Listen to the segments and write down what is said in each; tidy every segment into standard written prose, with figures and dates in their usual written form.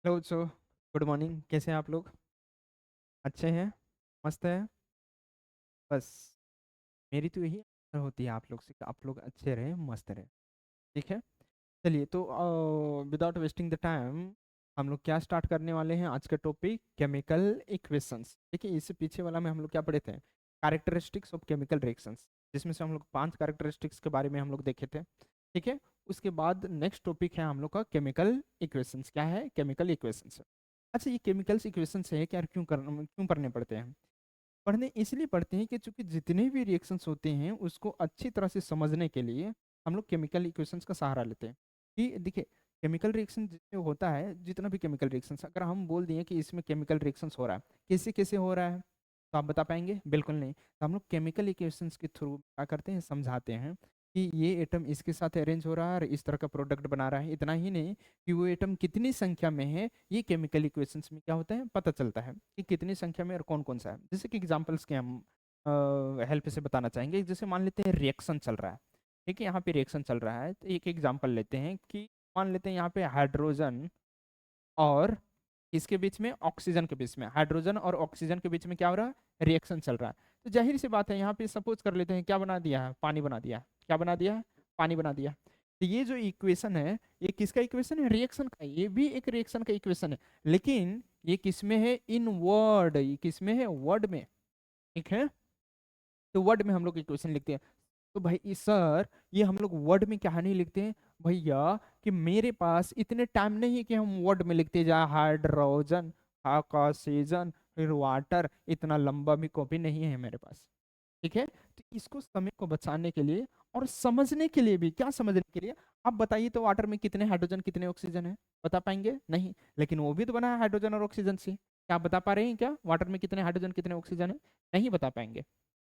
Hello so good morning. कैसे हैं आप लोग? अच्छे हैं? मस्त है। बस मेरी तो यही आशा होती है आप लोग से कि आप लोग अच्छे रहें, मस्त रहें। ठीक है। चलिए तो विदाउट वेस्टिंग द टाइम हम लोग क्या स्टार्ट करने वाले हैं। आज का टॉपिक केमिकल इक्वेशंस। देखिए इससे पीछे वाला में हम लोग क्या पढ़े थे, कैरेक्टरिस्टिक्स ऑफ केमिकल रिएक्शंस, जिसमें से हम लोग 5 कैरेक्टरिस्टिक्स के बारे में हम लोग देखे थे। ठीक है। उसके बाद नेक्स्ट टॉपिक है हम लोग का केमिकल इक्वेशंस। क्या है? Chemical equations. अच्छा, ये केमिकल्स इक्वेशंस है क्या, क्यों पढ़ने पड़ते हैं? पढ़ने इसलिए पढ़ते हैं कि चूंकि जितने भी रिएक्शंस होते हैं उसको अच्छी तरह से समझने के लिए हम लोग केमिकल इक्वेशंस का सहारा लेते हैं। कि देखिए, केमिकल रिएक्शन जिसमें होता है, जितना भी केमिकल रिएक्शंस अगर हम बोल दिए कि इसमें केमिकल रिएक्शंस हो रहा है, कैसे कैसे हो रहा है, तो आप बता पाएंगे? बिल्कुल नहीं। तो हम लोग केमिकल इक्वेशंस के थ्रू क्या करते हैं, समझाते हैं कि ये एटम इसके साथ अरेंज हो रहा है और इस तरह का प्रोडक्ट बना रहा है। इतना ही नहीं कि वो एटम कितनी संख्या में है, ये केमिकल इक्वेशंस में क्या होता है, पता चलता है कि कितनी संख्या में और कौन कौन सा है। जैसे कि एग्जांपल्स के हम हेल्प से बताना चाहेंगे। जैसे मान लेते हैं रिएक्शन चल रहा है। ठीक है, यहाँ पे रिएक्शन चल रहा है तो एक एग्जांपल लेते हैं कि मान लेते हैं यहाँ पे हाइड्रोजन और इसके बीच में ऑक्सीजन के बीच में, हाइड्रोजन और ऑक्सीजन के बीच में क्या हो रहा है, रिएक्शन चल रहा है। तो जाहिर सी बात है यहाँ पे सपोज कर लेते हैं क्या बना दिया है, पानी बना दिया है। क्या बना दिया है? पानी बना दिया। तो ये जो इक्वेशन है, ये किसका इक्वेशन है? रिएक्शन का। ये भी एक रिएक्शन का इक्वेशन है, लेकिन ये किसमें है? इन वर्ड। ये किसमें है? वर्ड में। ठीक है। तो वर्ड में हम लोग इक्वेशन लिखते हैं। तो भाई सर, ये हम लोग वर्ड में क्या नहीं लिखते हैं भैया, कि मेरे पास इतने टाइम नहीं है कि हम वर्ड में लिखते जाए हाइड्रोजन, ऑक्सीजन, फिर वाटर। इतना लंबा भी कॉपी नहीं है मेरे पास। ठीक है। तो इसको समय को बचाने के लिए और समझने के लिए भी, क्या समझने के लिए, आप बताइए तो वाटर में कितने हाइड्रोजन कितने ऑक्सीजन है? बता पाएंगे? नहीं। लेकिन वो भी तो बना है हाइड्रोजन और ऑक्सीजन से। क्या आप बता पा रहे हैं क्या वाटर में कितने हाइड्रोजन कितने ऑक्सीजन है? नहीं बता पाएंगे।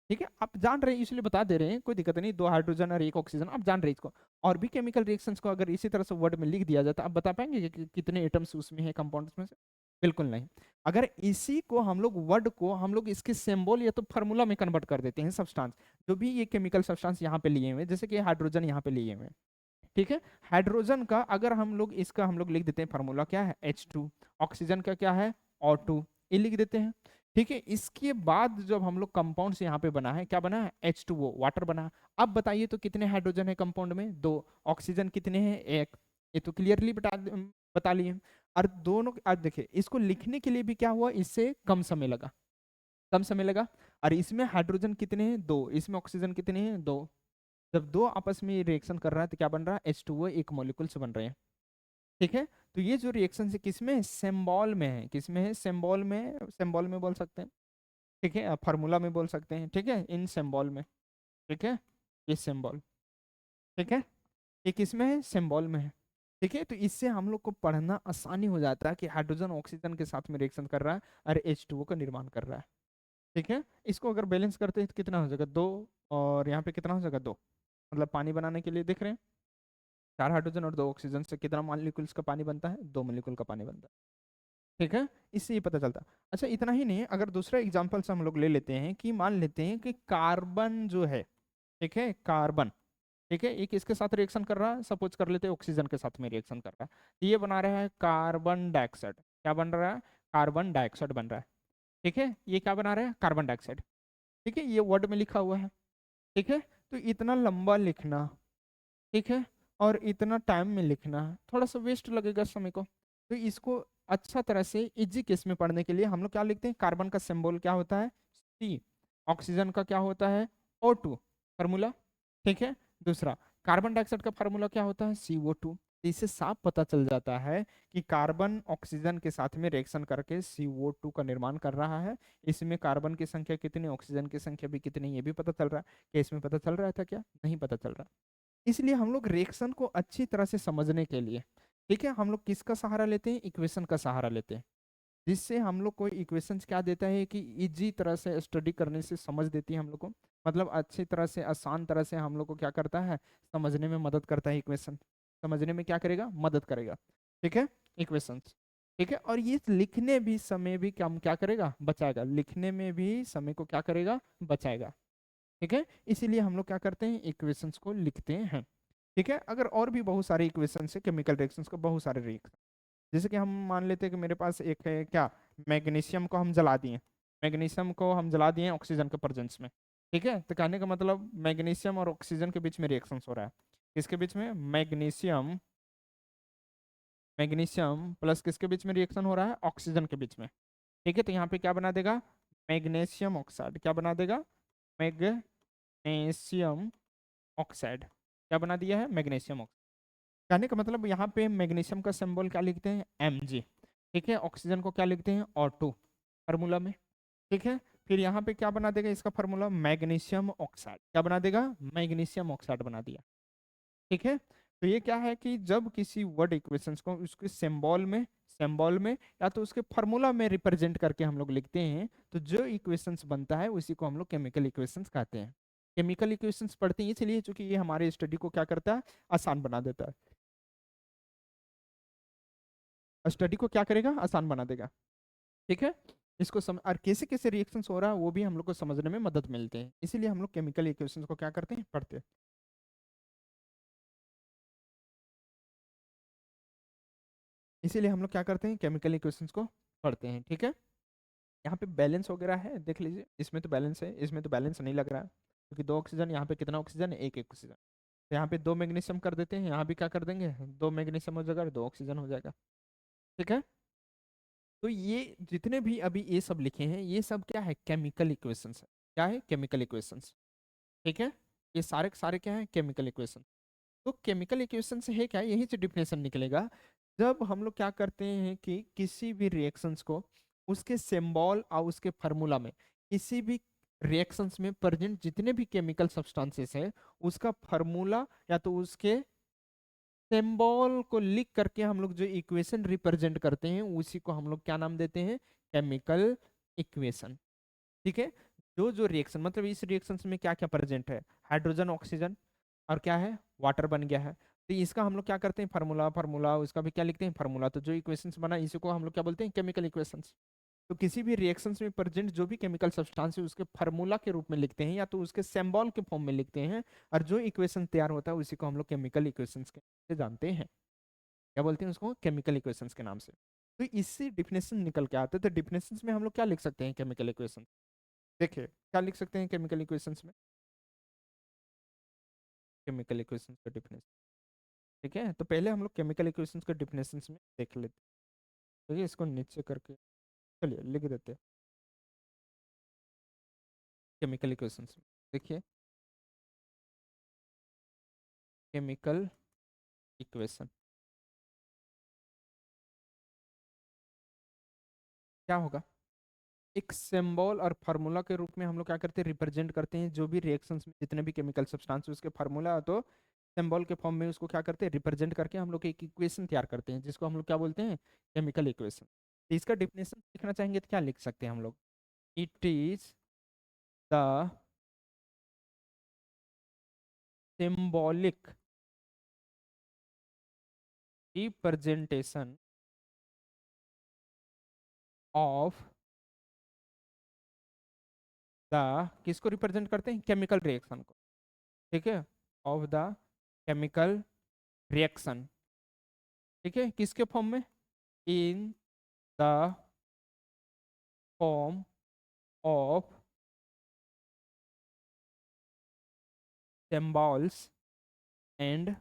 ठीक है, आप जान रहे हैं इसलिए बता दे रहे हैं, कोई दिक्कत नहीं। 2 हाइड्रोजन और 1 ऑक्सीजन, आप जान रहे हैं इसको। और भी केमिकल रिएक्शंस को अगर इसी तरह से वर्ड में लिख दिया जाता, आप बता पाएंगे कि कितने एटम्स उसमें है, कंपाउंड्स में से? बिल्कुल नहीं। अगर इसी को हम लोग वर्ड को हम लोग इसके सिंबल या तो फार्मूला में कन्वर्ट कर देते हैं, सब्सटेंस, जो भी ये केमिकल सब्सटेंस यहाँ पे लिए हुए हैं, जैसे कि हाइड्रोजन यहाँ पे लिए हुए हैं। ठीक है। हाइड्रोजन का अगर हम लोग इसका हम लोग लिख देते हैं, फार्मूला क्या है? H2। ऑक्सीजन का क्या है? O2। ये लिख देते हैं। ठीक है। इसके बाद जब हम लोग कंपाउंड से यहाँ पे बना है, क्या बना है? H2O, वाटर बना है। अब बताइए तो कितने हाइड्रोजन है कंपाउंड में? 2। ऑक्सीजन कितने हैं? 1। ये तो क्लियरली बता लिए। और दोनों, अब देखिए इसको लिखने के लिए भी क्या हुआ, इससे कम समय लगा। कम समय लगा। और इसमें हाइड्रोजन कितने हैं? 2। इसमें ऑक्सीजन कितने हैं? 2। जब दो आपस में रिएक्शन कर रहा है तो क्या बन रहा है? H2O, एक मॉलिक्यूल से बन रहे हैं। ठीक है। तो ये जो रिएक्शन है किसमें है? सिंबल में है। किसमें है? सिंबल में। सिंबल में बोल सकते हैं। ठीक है, फार्मूला में बोल सकते हैं। ठीक है, इन सिंबल में। ठीक है, ये सिंबल। ठीक है, ये किसमें है? सिंबल में है। ठीक है। तो इससे हम लोग को पढ़ना आसानी हो जाता है कि हाइड्रोजन ऑक्सीजन के साथ में रिएक्शन कर रहा है और H2O का निर्माण कर रहा है। ठीक है। इसको अगर बैलेंस करते हैं तो कितना हो जाएगा? 2। और यहाँ पे कितना हो जाएगा? 2। मतलब पानी बनाने के लिए देख रहे हैं, 4 हाइड्रोजन और 2 ऑक्सीजन से कितना मॉलिक्यूल्स का पानी बनता है? 2 मॉलिक्यूल का पानी बनता है। ठीक है। इससे ये पता चलता है। अच्छा, इतना ही नहीं, अगर दूसरा एग्जांपल से हम लोग ले लेते हैं कि मान लेते हैं कि कार्बन जो है, ठीक है, कार्बन, ठीक है, एक इसके साथ रिएक्शन कर रहा है, सपोज कर लेते हैं ऑक्सीजन के साथ में रिएक्शन कर रहा है, तो ये बना रहा है कार्बन डाइऑक्साइड। क्या बन रहा है? कार्बन डाइऑक्साइड बन रहा है। ठीक है, ये क्या बना रहा है? Carbon dioxide. ठीक है, ये वर्ड में लिखा हुआ है। ठीक है। तो इतना लंबा लिखना, ठीक है, और इतना टाइम में लिखना थोड़ा सा वेस्ट लगेगा समय को। तो इसको अच्छा तरह से इजी केस में पढ़ने के लिए हम लोग क्या लिखते हैं? कार्बन का सिंबल क्या होता है? C। ऑक्सीजन का क्या होता है? O2। फार्मूला। ठीक है। दूसरा, कार्बन डाइऑक्साइड का फार्मूला क्या होता है? CO2। तो इससे साफ पता चल जाता है कि कार्बन ऑक्सीजन के साथ में रिएक्शन करके CO2 का निर्माण कर रहा है। इसमें कार्बन की संख्या कितनी, ऑक्सीजन की संख्या भी कितनी, ये भी पता चल रहा है। क्या इसमें पता चल रहा था? क्या नहीं पता चल रहा। इसलिए हम लोग रिएक्शन को अच्छी तरह से समझने के लिए, ठीक है, हम लोग किसका सहारा लेते हैं? इक्वेशन का सहारा लेते हैं। जिससे हम लोग को इक्वेशंस क्या देता है कि इजी तरह से स्टडी करने से समझ देती है हम लोग को। मतलब अच्छी तरह से, आसान तरह से हम लोग को क्या करता है, समझने में मदद करता है इक्वेशन। समझने में क्या करेगा? मदद करेगा। ठीक है, इक्वेशंस। ठीक है। और ये लिखने भी समय भी कम क्या करेगा? बचाएगा। लिखने में भी समय को क्या करेगा? बचाएगा। ठीक है। इसीलिए हम लोग क्या करते हैं? इक्वेशंस को लिखते हैं। ठीक है। अगर और भी बहुत सारे इक्वेशंस है केमिकल रिएक्शंस को, बहुत सारे रिएक्शन, जैसे कि हम मान लेते हैं कि मेरे पास एक है क्या, मैग्नीशियम को हम जला दिए, मैग्नीशियम को हम जला दिए ऑक्सीजन के प्रेजेंस में। ठीक है, तो कहने का मतलब मैग्नीशियम और ऑक्सीजन के बीच में रिएक्शन हो रहा है। किसके बीच में? मैग्नीशियम, मैग्नीशियम प्लस किसके बीच में रिएक्शन हो रहा है? ऑक्सीजन के बीच में। ठीक है, तो यहाँ पे क्या बना देगा? Magnesium oxide. क्या बना देगा? Magnesium oxide. क्या बना दिया है? Magnesium oxide. कहने का मतलब यहाँ पे मैग्नीशियम का सिंबल क्या लिखते हैं? Mg। ठीक है, ऑक्सीजन को क्या लिखते हैं? O2 फार्मूला में। ठीक है, फिर यहाँ पे क्या बना देगा इसका फार्मूला? Magnesium oxide. क्या बना देगा? मैग्नीशियम ऑक्साइड बना दिया। ठीक है, तो ये क्या है कि जब किसी वर्ड इक्वेशंस को उसके सिंबल में या तो उसके फार्मूला में रिप्रेजेंट करके हम लोग लिखते हैं, तो जो इक्वेशंस बनता है उसी को हम लोग केमिकल इक्वेशंस कहते हैं। केमिकल इक्वेशंस पढ़ते हैं इसलिए क्योंकि ये हमारे स्टडी को क्या करता है? आसान बना देता है। स्टडी को क्या करेगा? आसान बना देगा। ठीक है, इसको और कैसे कैसे रिएक्शंस हो रहा है वो भी हम लोग को समझने में मदद मिलते हैं, इसीलिए हम लोग केमिकल इक्वेशंस को क्या करते हैं? पढ़ते हैं। इसीलिए हम लोग क्या करते हैं? केमिकल इक्वेशंस को पढ़ते हैं। ठीक है, यहाँ पे बैलेंस वगैरह है, देख लीजिए। इसमें तो बैलेंस है, इसमें तो बैलेंस नहीं लग रहा है क्योंकि दो ऑक्सीजन, यहाँ पे कितना ऑक्सीजन है? एक एक ऑक्सीजन। तो यहाँ पे दो मैग्नीशियम कर देते हैं, यहाँ भी क्या कर देंगे? दो मैग्नीशियम हो जाएगा और दो ऑक्सीजन हो जाएगा। ठीक है, तो ये जितने भी अभी ये सब लिखे हैं ये सब क्या है? केमिकल इक्वेशंस है। क्या है? Chemical equations. ठीक है, ये सारे के सारे क्या है? Chemical equation. तो केमिकल इक्वेशन से है क्या? यही से डिफिनेशन निकलेगा। जब हम लोग क्या करते हैं कि किसी भी रिएक्शंस को उसके सिंबल और उसके फार्मूला में, किसी भी रिएक्शंस में प्रेजेंट जितने भी केमिकल सब्सटेंसेस है उसका फार्मूला या तो उसके सिंबल को लिख करके हम लोग जो इक्वेशन रिप्रेजेंट करते हैं उसी को हम लोग क्या नाम देते हैं? Chemical equation. ठीक है, जो जो रिएक्शन मतलब इस रिएक्शन में क्या क्या प्रेजेंट है? हाइड्रोजन, ऑक्सीजन और क्या है? वाटर बन गया है। तो इसका हम लोग क्या करते हैं? फार्मूला, फार्मूला उसका भी क्या लिखते हैं? फार्मूला। तो जो इक्वेशंस बना इसी को हम लोग क्या बोलते हैं? Chemical equations. तो किसी भी रिएक्शंस में प्रेजेंट जो भी केमिकल सब्सटेंस है उसके फार्मूला के रूप में लिखते हैं या तो उसके सिंबल के फॉर्म में लिखते हैं, और जो इक्वेशन तैयार होता है उसी को हम लोग केमिकल इक्वेशंस के नाम से जानते हैं। क्या बोलते हैं उसको? केमिकल इक्वेशंस के नाम से। तो इससे डिफिनेशन निकल के आते हैं। तो डिफिनेशंस में हम लोग क्या लिख सकते हैं? Chemical equation. देखिए क्या लिख सकते हैं केमिकल इक्वेशंस में? केमिकल इक्वेशंस का डिफिनेशन। ठीक है, तो पहले हम लोग केमिकल इक्वेशंस के डिफिनेशंस में देख लेते हैं। ठीक है, इसको नीचे करके चलिए लिख देते हैं केमिकल इक्वेशंस में। देखिए, केमिकल इक्वेशन क्या होगा? एक सिंबल और फार्मूला के रूप में हम लोग क्या करते हैं? रिप्रेजेंट करते हैं जो भी रिएक्शंस में जितने भी केमिकल सब्सटेंस उसके फार्मूला तो सिंबल के फॉर्म में उसको क्या करते हैं? रिप्रेजेंट करके हम लोग एक इक्वेशन तैयार करते हैं जिसको हम लोग क्या बोलते हैं? Chemical equation. तो इसका डिफिनेशन लिखना चाहेंगे तो क्या लिख सकते हैं हम लोग? It is the symbolic representation of the, किसको रिप्रेजेंट करते हैं? केमिकल रिएक्शन को। ठीक है, ऑफ द केमिकल रिएक्शन। ठीक है, किसके फॉर्म में? In the form of symbols and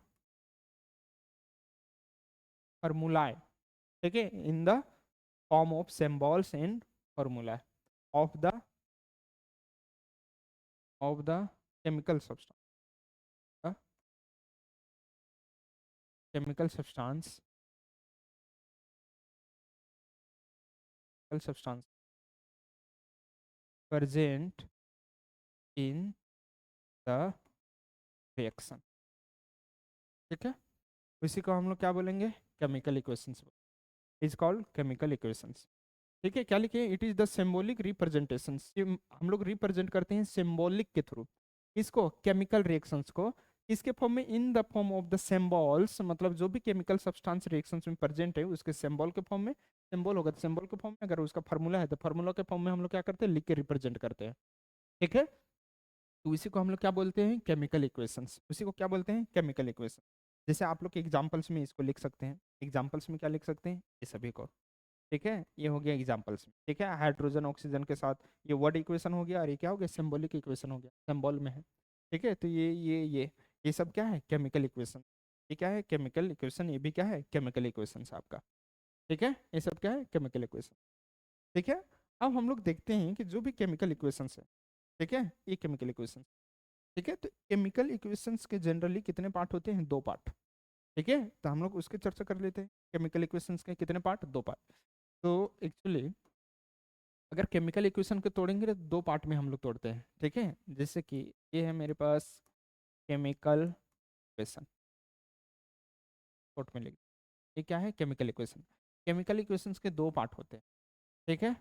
formulae. ठीक है, in the form of symbols and formula of the chemical substance, chemical substance, substance present in the reaction। ठीक है, इसी को हम लोग क्या बोलेंगे? Chemical equations. Is called chemical equations. ठीक है, क्या लिखे? It is the symbolic representation. हम लोग रिप्रेजेंट करते हैं सिंबॉलिक के थ्रू इसको, केमिकल रिएक्शंस को। इसके फॉर्म में in the form of the symbols, मतलब जो भी केमिकल सब्सटेंस रिएक्शंस में प्रेजेंट है उसके सिंबल के फॉर्म में। सिंबल होगा तो सिंबल के फॉर्म में, अगर उसका फार्मूला है तो फार्मूला के फॉर्म में हम लोग क्या करते हैं? लिख के रिप्रेजेंट करते हैं। ठीक है, तो इसी को हम लोग क्या बोलते हैं? Chemical equations. उसी को क्या बोलते हैं? Chemical equation. जैसे आप लोग एग्जाम्पल्स में इसको लिख सकते हैं, एग्जाम्पल्स में क्या लिख सकते हैं, ये सभी को। ठीक है, ये हो गया एग्जाम्पल्स में। ठीक है, हाइड्रोजन ऑक्सीजन के साथ ये वर्ड इक्वेशन हो गया, और ये क्या हो गया, सिंबॉलिक इक्वेशन हो गया, सिंबल में है। ठीक है, तो ये सब क्या है, केमिकल इक्वेशन। ये क्या है, केमिकल इक्वेशन। ये भी क्या है, केमिकल इक्वेशन आपका। ठीक है, ये सब क्या है, केमिकल इक्वेशन। ठीक है, अब हम लोग देखते हैं कि जो भी केमिकल इक्वेशंस है, ठीक है, ये केमिकल इक्वेशन। ठीक है, तो केमिकल इक्वेशंस के जनरली कितने पार्ट होते हैं, दो पार्ट। ठीक है, तो हम लोग उसकी चर्चा कर लेते हैं। केमिकल इक्वेशंस के कितने पार्ट, दो पार्ट। तो एक्चुअली अगर केमिकल इक्वेशन को तोड़ेंगे तो दो पार्ट में हम लोग तोड़ते हैं। ठीक है, जैसे कि ये है मेरे पास केमिकल इक्वेशन, शॉर्ट में लिख, ये क्या है, केमिकल इक्वेशन। केमिकल इक्वेशंस के दो पार्ट होते हैं। ठीक है,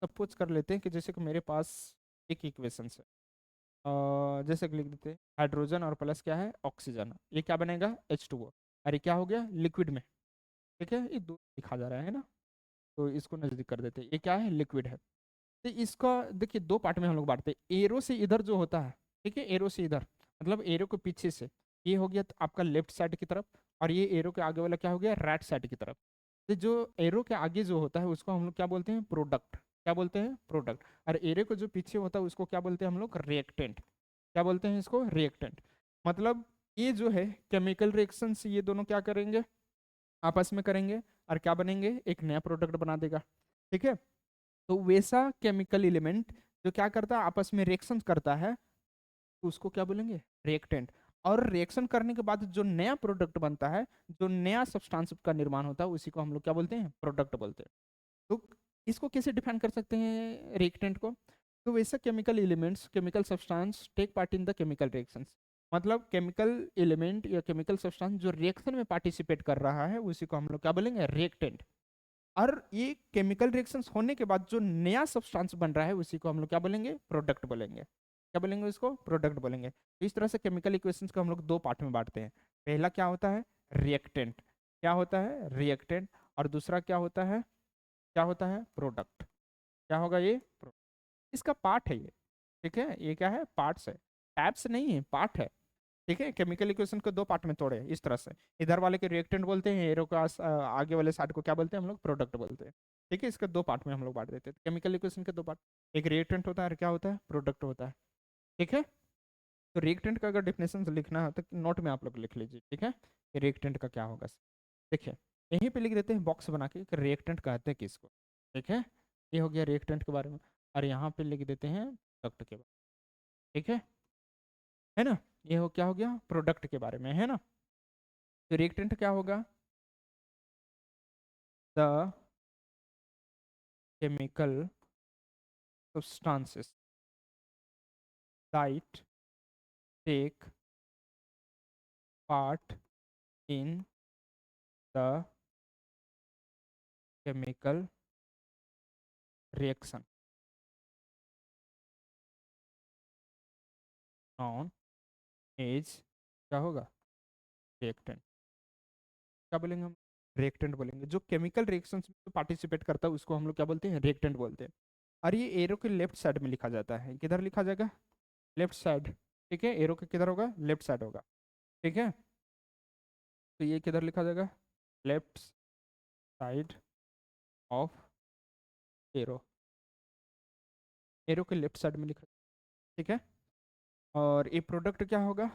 सपोज कर लेते हैं कि जैसे कि मेरे पास एक इक्वेशन है, जैसे कि लिख देते हैं हाइड्रोजन और प्लस क्या है, ऑक्सीजन। ये क्या बनेगा, H2O। और ये क्या हो गया, लिक्विड में। ठीक है, ये दो लिखा जा रहा है ना, तो इसको नजदीक कर देते हैं, ये क्या है, लिक्विड है। तो इसका देखिए दो पार्ट में हम लोग बांटते हैं। एरो से इधर जो होता है, ठीक है, एरो से इधर, मतलब एरो के पीछे से, ये हो गया तो आपका लेफ्ट साइड की तरफ, और ये एरो के आगे वाला क्या हो गया, राइट साइड की तरफ। तो जो एरो के आगे जो होता है उसको हम लोग क्या बोलते हैं, प्रोडक्ट। क्या बोलते हैं, प्रोडक्ट। और एरो को जो पीछे होता है उसको क्या बोलते हैं हम लोग, रिएक्टेंट। क्या बोलते हैं इसको, रिएक्टेंट। मतलब ये जो है केमिकल रिएक्शन, ये दोनों क्या करेंगे, आपस में करेंगे, और क्या बनेंगे, एक नया प्रोडक्ट बना देगा। ठीक है, तो वैसा केमिकल एलिमेंट जो क्या करता है, आपस में रिएक्शन करता है, तो उसको क्या बोलेंगे, रिएक्टेंट। और रिएक्शन करने के बाद जो नया प्रोडक्ट बनता है, जो नया सब्सटेंस का निर्माण होता है, उसी को हम लोग क्या बोलते हैं, प्रोडक्ट बोलते हैं। तो इसको कैसे डिफाइन कर सकते हैं रिएक्टेंट को, तो वैसे chemical elements, chemical substance take part in the chemical reactions. मतलब केमिकल एलिमेंट या केमिकल सब्सटेंस जो रिएक्शन में पार्टिसिपेट कर रहा है, उसी को हम लोग क्या बोलेंगे, रिएक्टेंट। और ये केमिकल रिएक्शंस होने के बाद जो नया सब्सटेंस बन रहा है, उसी को हम लोग क्या बोलेंगे, प्रोडक्ट बोलेंगे। क्या बोलेंगे इसको, प्रोडक्ट बोलेंगे। तो इस तरह से केमिकल इक्वेशंस को हम लोग दो पार्ट में बांटते हैं। पहला क्या होता है, रिएक्टेंट। क्या होता है, रिएक्टेंट। और दूसरा क्या होता है, क्या होता है, प्रोडक्ट। क्या होगा ये, इसका पार्ट है ये। ठीक है, ये क्या है, पार्ट्स है, टाइप्स नहीं है, पार्ट है। ठीक है, केमिकल इक्वेशन को दो पार्ट में तोड़े इस तरह से। इधर वाले के रिएक्टेंट बोलते हैं, एरो का आगे वाले साइड को क्या बोलते हैं हम लोग, प्रोडक्ट बोलते हैं। ठीक है, इसके दो पार्ट में हम लोग बांट देते हैं केमिकल इक्वेशन के दो पार्ट। एक रिएक्टेंट होता है और क्या होता है, प्रोडक्ट होता है। ठीक है, तो रिएक्टेंट का अगर डिफिनेशन लिखना है तो नोट में आप लोग लिख लीजिए। ठीक है, कि रिएक्टेंट का क्या होगा। देखिए यहीं पे लिख देते हैं बॉक्स बना के कि रिएक्टेंट कहते हैं किसको। ठीक है, ये हो गया रिएक्टेंट के बारे में। और यहाँ पे लिख देते हैं प्रोडक्ट के बारे में। ठीक है ना, ये हो क्या हो गया, प्रोडक्ट के बारे में, है ना। तो रिएक्टेंट क्या होगा, the chemical substances that take part in the chemical reaction known as, क्या होगा, रिएक्टेंट। क्या बोलेंगे हम, रिएक्टेंट बोलेंगे। जो केमिकल रिएक्शंस में पार्टिसिपेट करता है उसको हम लोग क्या बोलते हैं, रिएक्टेंट बोलते हैं। और ये एरो के लेफ्ट साइड में लिखा जाता है, किधर लिखा जाएगा, लेफ्ट साइड। ठीक है, एरो के किधर होगा, लेफ्ट साइड होगा। ठीक है, तो ये किधर लिखा जाएगा, left side of arrow, arrow के लेफ्ट साइड में लिखा। ठीक है, और ये प्रोडक्ट क्या होगा,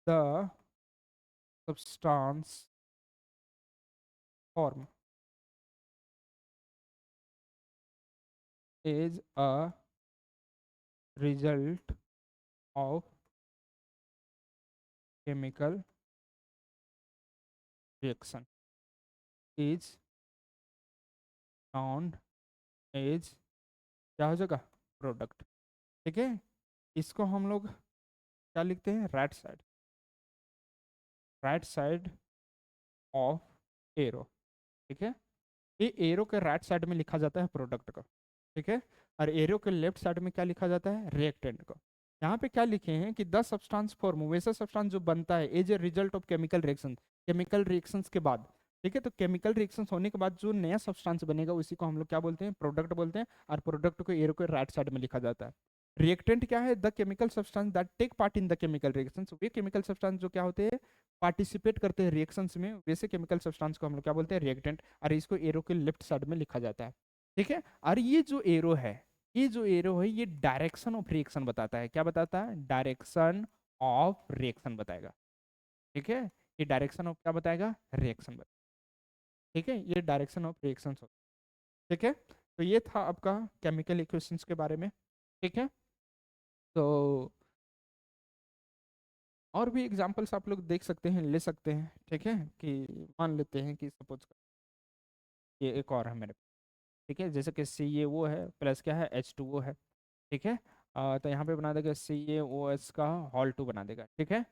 the substance form is a result of chemical reaction is known as, क्या हो जाएगा, प्रोडक्ट। ठीक है, इसको हम लोग क्या लिखते हैं, right side, right side of arrow. ठीक है, ये एरो के राइट साइड में लिखा जाता है प्रोडक्ट को। ठीक है, और एरो के लेफ्ट साइड में क्या लिखा जाता है, रिएक्टेंट को। यहाँ पे क्या लिखे हैं कि द सब्सटेंस फॉर्म, वैसा सब्सटेंस जो बनता है as a result of chemical reaction, chemical reactions के बाद। ठीक है, तो केमिकल रिएक्शंस होने के बाद जो नया सब्सटेंस बनेगा उसी को हम लोग क्या बोलते हैं, प्रोडक्ट बोलते हैं। और प्रोडक्ट को एरो के राइट साइड में लिखा जाता है। रिएक्टेंट क्या है? The chemical substance that take part in the chemical reactions. वे केमिकल सब्सटेंस जो क्या होते हैं, पार्टिसिपेट करते हैं रिएक्शंस में, वैसे केमिकल सब्सटेंस को हम लोग क्या बोलते हैं? रिएक्टेंट। और इसको एरो के लेफ्ट साइड में लिखा जाता है, ठीक है। और ये जो एरो है, ये जो एरो है, ये डायरेक्शन ऑफ रिएक्शन बताता है। क्या बताता है? डायरेक्शन ऑफ रिएक्शन बताएगा, ठीक है। ये डायरेक्शन ऑफ क्या बताएगा? रिएक्शन, ठीक है। ये डायरेक्शन ऑफ रिएक्शन, ठीक है। तो ये था आपका केमिकल इक्वेशंस के बारे में, ठीक है। तो और भी एग्जांपल्स आप लोग देख सकते हैं, ले सकते हैं, ठीक है। कि मान लेते हैं कि सपोज ये एक और है मेरे, ठीक है। जैसे कि सी ए वो है प्लस क्या है? H2O है, ठीक है। तो यहाँ पे बना देगा CaOH का होल 2 बना देगा, ठीक है।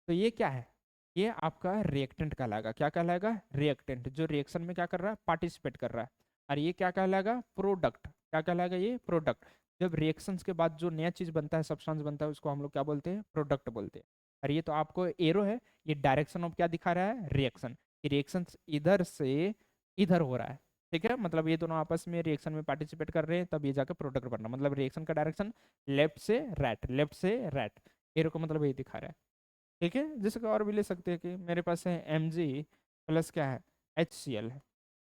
तो ये क्या है? ये आपका रिएक्टेंट कहलाएगा। क्या कहलाएगा? रिएक्टेंट, जो रिएक्शन में क्या कर रहा है? पार्टिसिपेट कर रहा है। और ये क्या कहलाएगा? प्रोडक्ट। क्या कहलाएगा? ये प्रोडक्ट। जब रिएक्शंस के बाद जो नया चीज बनता है, सब्सटेंस बनता है, उसको हम लोग क्या बोलते हैं? प्रोडक्ट बोलते हैं। और ये तो आपको एरो है, ये डायरेक्शन ऑफ क्या दिखा रहा है? रिएक्शन। रिएक्शन इधर से इधर हो रहा है, ठीक है। मतलब ये दोनों आपस में रिएक्शन में पार्टिसिपेट कर रहे हैं, तब ये जाकर प्रोडक्ट बनना, मतलब रिएक्शन का डायरेक्शन लेफ्ट से राइट, लेफ्ट से राइट। एरो का मतलब ये दिखा रहा है, ठीक है। जैसे कि और भी ले सकते हैं कि मेरे पास है Mg प्लस क्या है? HCl है,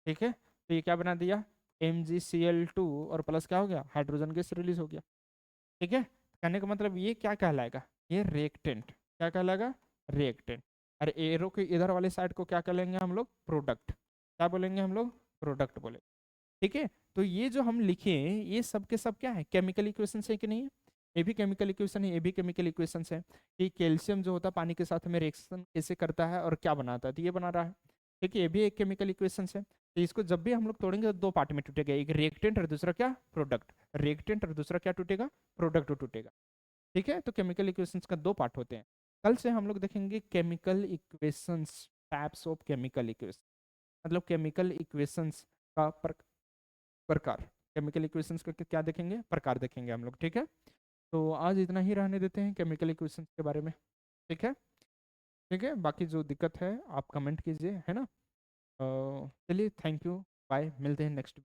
ठीक है। तो ये क्या बना दिया? MgCl2 और प्लस क्या हो गया? हाइड्रोजन गैस रिलीज हो गया, ठीक है। कहने का मतलब ये क्या कहलाएगा? ये रिएक्टेंट। क्या कहलाएगा? रिएक्टेंट। और एरो के इधर वाले साइड को क्या कहेंगे हम लोग? प्रोडक्ट। क्या बोलेंगे हम लोग? प्रोडक्ट बोले, ठीक है। तो ये जो हम लिखे हैं, ये सब के सब क्या है? केमिकल इक्वेशन है कि नहीं है? ये भी केमिकल इक्वेशन है, ये भी केमिकल इक्वेशन है कि कैल्शियम जो होता है पानी के साथ में रिएक्शन कैसे करता है और क्या बनाता है, तो ये बना रहा है, ठीक है। ये भी एक केमिकल इक्वेशन है। तो इसको जब भी हम लोग तोड़ेंगे तो दो पार्ट में टूटेगा, एक रिएक्टेंट और दूसरा क्या? प्रोडक्ट। रिएक्टेंट और दूसरा क्या टूटेगा? प्रोडक्ट टूटेगा, ठीक है। तो केमिकल इक्वेशंस का दो पार्ट होते हैं। कल से हम लोग देखेंगे chemical equations, types of chemical equation, मतलब केमिकल इक्वेशंस का प्रकार। केमिकल इक्वेशंस का क्या देखेंगे? प्रकार देखेंगे हम लोग, ठीक है। तो आज इतना ही रहने देते हैं केमिकल इक्वेशंस के बारे में, ठीक है। ठीक है, बाकी जो दिक्कत है आप कमेंट कीजिए, है ना। चलिए, थैंक यू, बाय, मिलते हैं नेक्स्ट